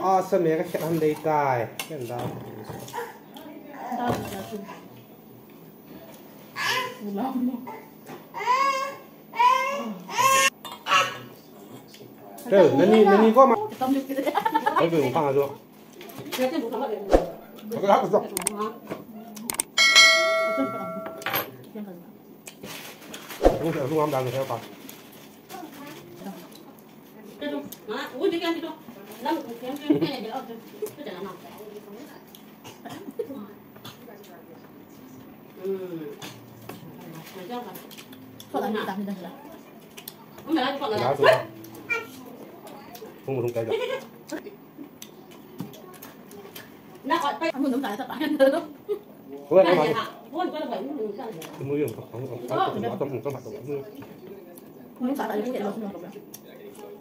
awesome ya cái ăn đây tai cái đó cái nani có mà cái gì cũng phang rồi cái hấp rồi không thể không ăn đang theo bạn không một cái được anh muốn nấu lại tập anh được không? Ủa em nói cái mũi không trong hạt Muốn xả lại cái gì luôn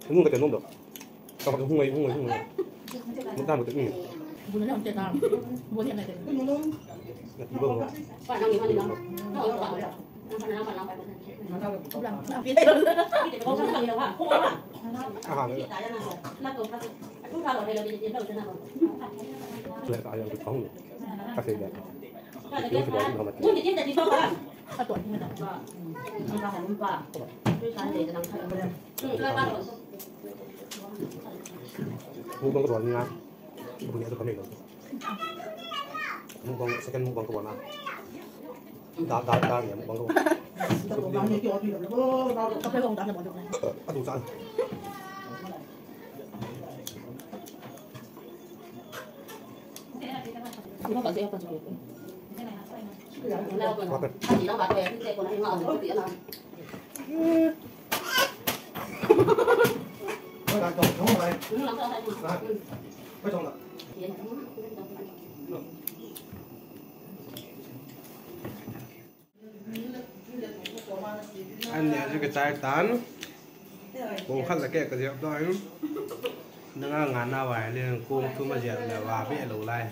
không cái được trong hạt không ngay muốn ta một cái gì muốn nó chơi nào muốn hiện này thì vâng lại tại là không các thầy đẹp cái cái đó không mà tuổi như này mua con cái nha mua nhẹ tôi có này rồi mua con second mua con cái nào đa nhẹ mua con cái cà phê không đá là bỏ được này ăn đủ sẵn nó còn gì không còn gì anh này cái trái tán cũng khăn là cái gì đó anh nó ngàn nào vậy nên cô cứ mà dẹp là và vẽ lẩu lai